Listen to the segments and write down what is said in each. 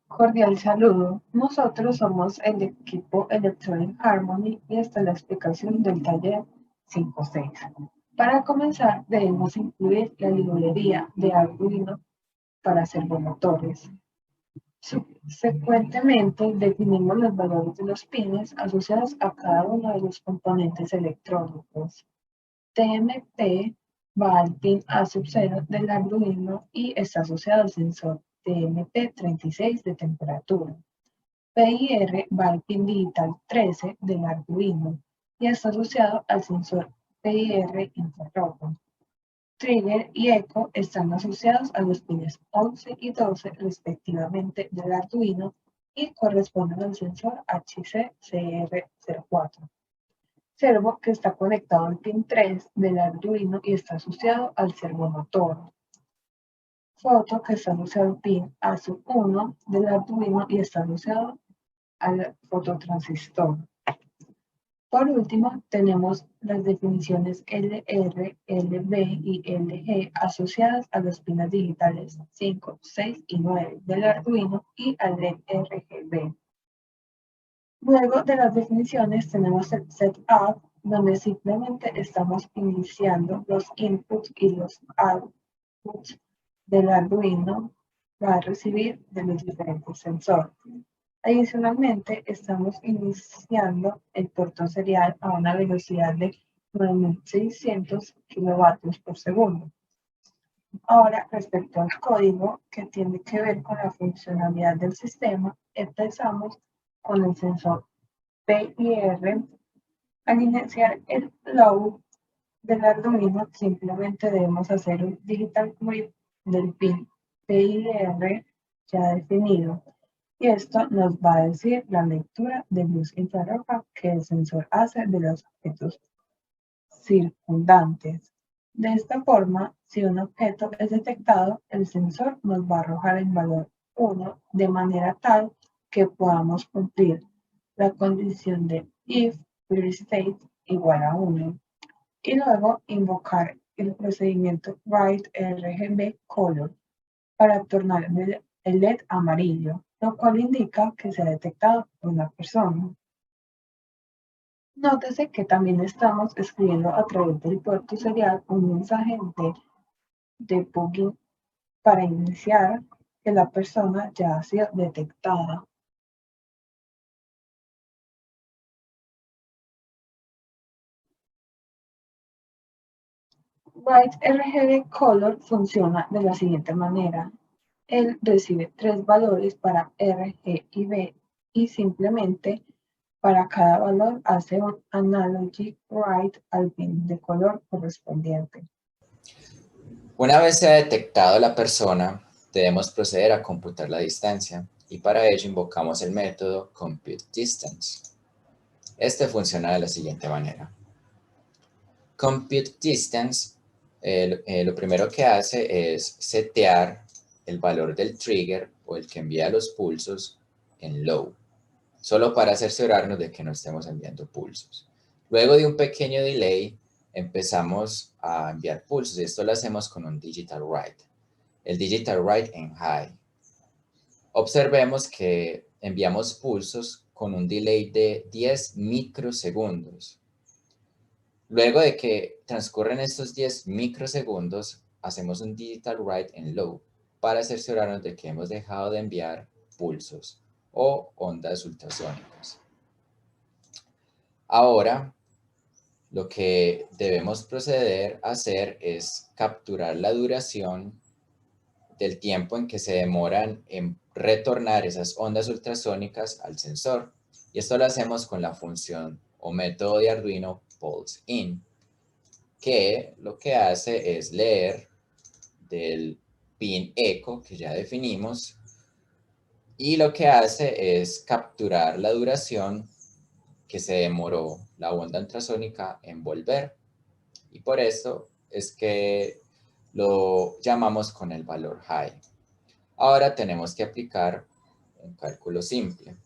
Cordial saludo. Nosotros somos el equipo Electronic Harmony y esta es la explicación del taller 5.6. Para comenzar, debemos incluir la librería de Arduino para servomotores. Subsecuentemente, definimos los valores de los pines asociados a cada uno de los componentes electrónicos. TMP va al pin A0 del Arduino y está asociado al sensor TMP36 de temperatura. PIR va al pin digital 13 del Arduino y está asociado al sensor PIR infrarrojo. Trigger y eco están asociados a los pines 11 y 12 respectivamente del Arduino y corresponden al sensor HCCR04. Servo que está conectado al pin 3 del Arduino y está asociado al servomotor. Foto que está asociado al pin A1 del Arduino y está asociado al fototransistor. Por último, tenemos las definiciones LR, LB y LG asociadas a los pines digitales 5, 6 y 9 del Arduino y al LED RGB. Luego de las definiciones tenemos el setup, donde simplemente estamos iniciando los inputs y los outputs del Arduino para recibir de los diferentes sensores. Adicionalmente, estamos iniciando el puerto serial a una velocidad de 9600 kilovatios por segundo. Ahora, respecto al código que tiene que ver con la funcionalidad del sistema, empezamos con el sensor PIR. Al iniciar el load del Arduino, simplemente debemos hacer un digital grip del pin PIR ya definido. Y esto nos va a decir la lectura de luz infrarroja que el sensor hace de los objetos circundantes. De esta forma, si un objeto es detectado, el sensor nos va a arrojar el valor 1 de manera tal que podamos cumplir la condición de if state igual a 1 y luego invocar el procedimiento write RGB color para tornar el LED amarillo, lo cual indica que se ha detectado una persona. Nótese que también estamos escribiendo a través del puerto serial un mensaje de debugging para iniciar que la persona ya ha sido detectada. Write RGB Color funciona de la siguiente manera. Él recibe 3 valores para R, G y B y simplemente para cada valor hace un analogy write al pin de color correspondiente. Una vez se ha detectado la persona, debemos proceder a computar la distancia y para ello invocamos el método computeDistance. Este funciona de la siguiente manera. ComputeDistance lo primero que hace es setear el valor del trigger o el que envía los pulsos en low, solo para cerciorarnos de que no estemos enviando pulsos. Luego de un pequeño delay, empezamos a enviar pulsos y esto lo hacemos con un digital write. El digital write en high. Observemos que enviamos pulsos con un delay de 10 microsegundos. Luego de que transcurren estos 10 microsegundos, hacemos un digital write en low para cerciorarnos de que hemos dejado de enviar pulsos o ondas ultrasónicas. Ahora, lo que debemos proceder a hacer es capturar la duración del tiempo en que se demoran en retornar esas ondas ultrasónicas al sensor. Y esto lo hacemos con la función o método de Arduino pulseIn, que lo que hace es leer del pin eco que ya definimos y lo que hace es capturar la duración que se demoró la onda ultrasónica en volver. Y por esto es que lo llamamos con el valor high. Ahora tenemos que aplicar un cálculo simple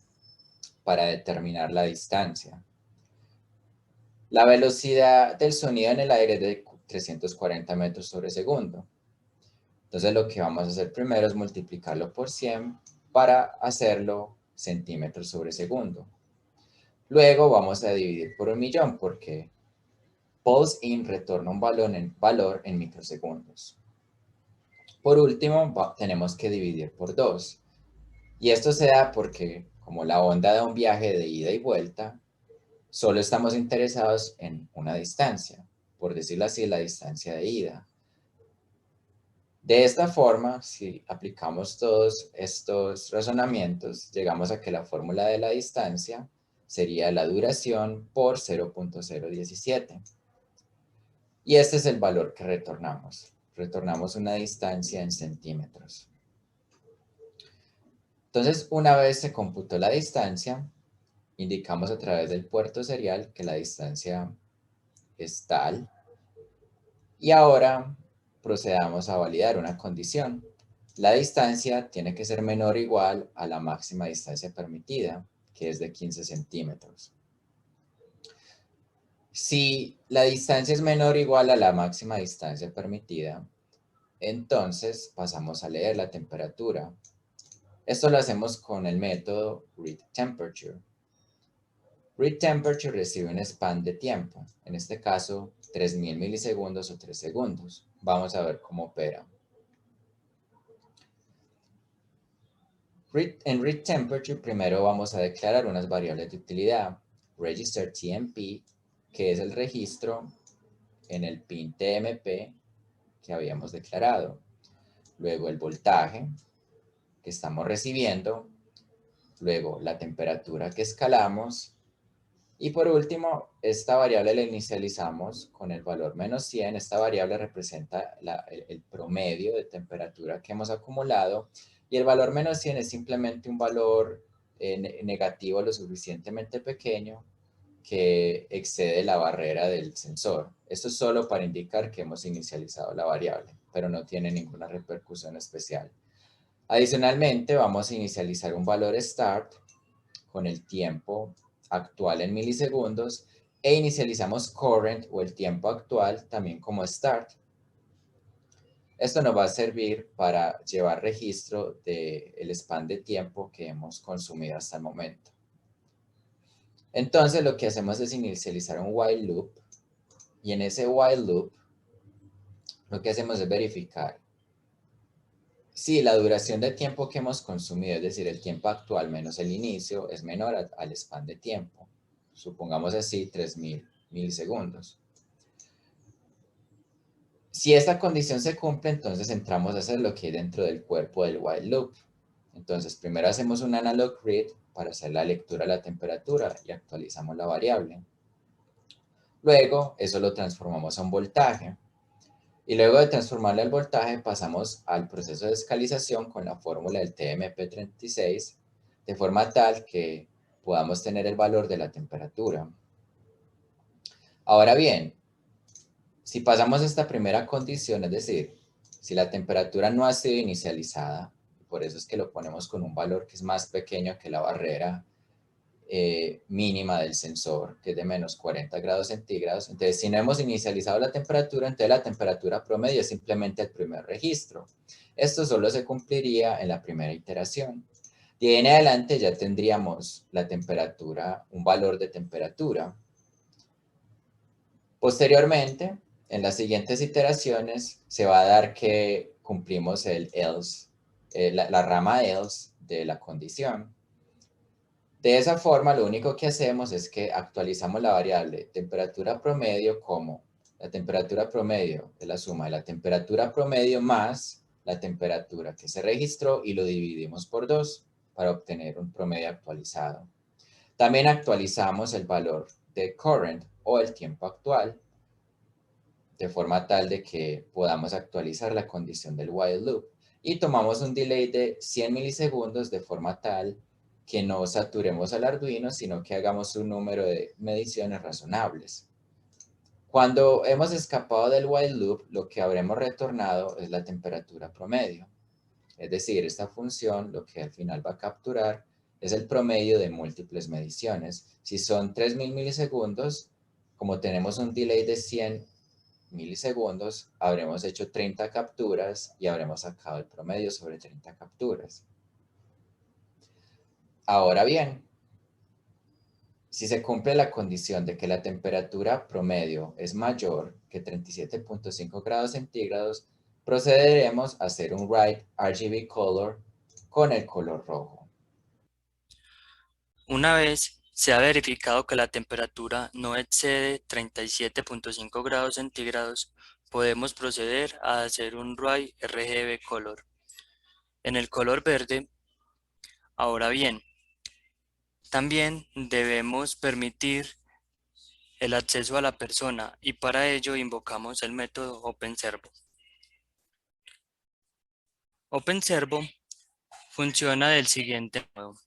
para determinar la distancia. La velocidad del sonido en el aire es de 340 metros sobre segundo. Entonces lo que vamos a hacer primero es multiplicarlo por 100 para hacerlo centímetros sobre segundo. Luego vamos a dividir por 1.000.000 porque pulse in retorna un valor en microsegundos. Por último, tenemos que dividir por 2. Y esto se da porque, como la onda da un viaje de ida y vuelta, solo estamos interesados en una distancia, por decirlo así, la distancia de ida. De esta forma, si aplicamos todos estos razonamientos, llegamos a que la fórmula de la distancia sería la duración por 0.017. Y este es el valor que retornamos. Retornamos una distancia en centímetros. Entonces, una vez se computó la distancia, indicamos a través del puerto serial que la distancia es tal. Y ahora procedamos a validar una condición. La distancia tiene que ser menor o igual a la máxima distancia permitida, que es de 15 centímetros. Si la distancia es menor o igual a la máxima distancia permitida, entonces pasamos a leer la temperatura. Esto lo hacemos con el método readTemperature. readTemperature recibe un span de tiempo, en este caso 3000 milisegundos o 3 segundos. Vamos a ver cómo opera. En readTemperature primero vamos a declarar unas variables de utilidad. Register TMP, que es el registro en el pin TMP que habíamos declarado. Luego el voltaje que estamos recibiendo. Luego la temperatura que escalamos. Y por último, esta variable la inicializamos con el valor -100. Esta variable representa el promedio de temperatura que hemos acumulado. Y el valor -100 es simplemente un valor negativo lo suficientemente pequeño que excede la barrera del sensor. Esto es solo para indicar que hemos inicializado la variable, pero no tiene ninguna repercusión especial. Adicionalmente, vamos a inicializar un valor start con el tiempo actual en milisegundos e inicializamos current o el tiempo actual también como start. Esto nos va a servir para llevar registro del span de tiempo que hemos consumido hasta el momento. Entonces lo que hacemos es inicializar un while loop y en ese while loop lo que hacemos es verificar si la duración de tiempo que hemos consumido, es decir, el tiempo actual menos el inicio, es menor al span de tiempo. Supongamos así 3000 milisegundos. Si esta condición se cumple, entonces entramos a hacer lo que hay dentro del cuerpo del while loop. Entonces, primero hacemos un analog read para hacer la lectura de la temperatura y actualizamos la variable. Luego, eso lo transformamos a un voltaje. Y luego de transformarle al voltaje, pasamos al proceso de escalización con la fórmula del TMP36, de forma tal que podamos tener el valor de la temperatura. Ahora bien, si pasamos esta primera condición, es decir, si la temperatura no ha sido inicializada, por eso es que lo ponemos con un valor que es más pequeño que la barrera mínima del sensor, que es de menos 40 grados centígrados. Entonces, si no hemos inicializado la temperatura, entonces la temperatura promedio es simplemente el primer registro. Esto solo se cumpliría en la primera iteración. De ahí en adelante ya tendríamos la temperatura, un valor de temperatura. Posteriormente, en las siguientes iteraciones, se va a dar que cumplimos el else, la rama else de la condición. De esa forma, lo único que hacemos es que actualizamos la variable temperatura promedio como la temperatura promedio de la suma de la temperatura promedio más la temperatura que se registró y lo dividimos por 2 para obtener un promedio actualizado. También actualizamos el valor de current o el tiempo actual de forma tal de que podamos actualizar la condición del while loop. Y tomamos un delay de 100 milisegundos de forma tal que no saturemos al Arduino, sino que hagamos un número de mediciones razonables. Cuando hemos escapado del while loop, lo que habremos retornado es la temperatura promedio. Es decir, esta función lo que al final va a capturar es el promedio de múltiples mediciones. Si son 3000 milisegundos, como tenemos un delay de 100 milisegundos, habremos hecho 30 capturas y habremos sacado el promedio sobre 30 capturas. Ahora bien, si se cumple la condición de que la temperatura promedio es mayor que 37.5 grados centígrados, procederemos a hacer un write RGB color con el color rojo. Una vez se ha verificado que la temperatura no excede 37.5 grados centígrados, podemos proceder a hacer un write RGB color. En el color verde, ahora bien, también debemos permitir el acceso a la persona y para ello invocamos el método OpenServo. OpenServo funciona del siguiente modo.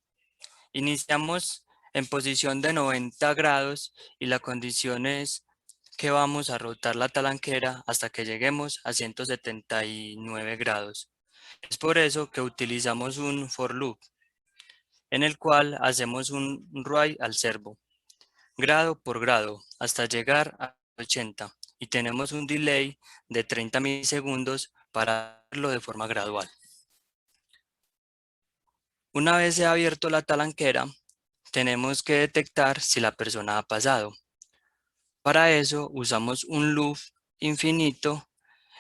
Iniciamos en posición de 90 grados y la condición es que vamos a rotar la talanquera hasta que lleguemos a 179 grados. Es por eso que utilizamos un for loop, en el cual hacemos un write al servo, grado por grado, hasta llegar a 80, y tenemos un delay de 30 milisegundos para hacerlo de forma gradual. Una vez se ha abierto la talanquera, tenemos que detectar si la persona ha pasado. Para eso usamos un loop infinito,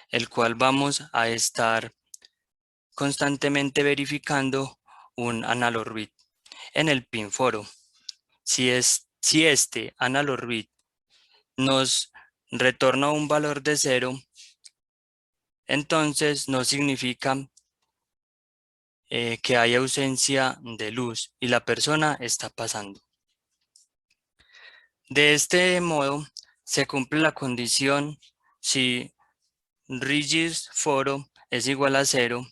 el cual vamos a estar constantemente verificando un analog read en el pin foro. Si este analog read nos retorna un valor de 0, entonces no significa que hay ausencia de luz y la persona está pasando. De este modo se cumple la condición si regis foro es igual a 0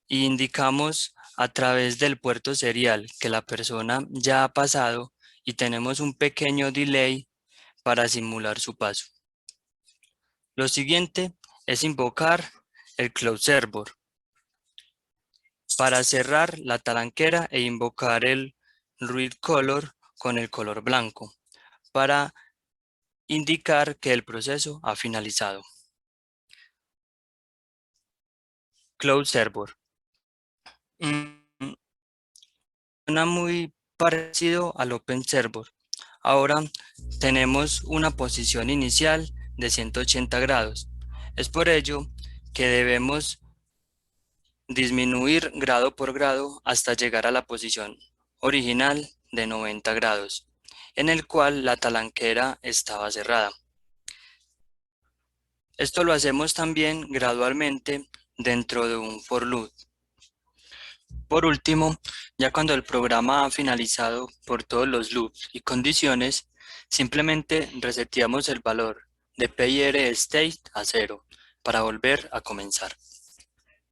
y indicamos a través del puerto serial que la persona ya ha pasado y tenemos un pequeño delay para simular su paso. Lo siguiente es invocar el close server para cerrar la talanquera e invocar el read color con el color blanco para indicar que el proceso ha finalizado. Close server. Suena muy parecido al Open Server. Ahora tenemos una posición inicial de 180 grados. Es por ello que debemos disminuir grado por grado hasta llegar a la posición original de 90 grados, en el cual la talanquera estaba cerrada. Esto lo hacemos también gradualmente dentro de un for loop. Por último, ya cuando el programa ha finalizado por todos los loops y condiciones, simplemente reseteamos el valor de PIR state a 0 para volver a comenzar.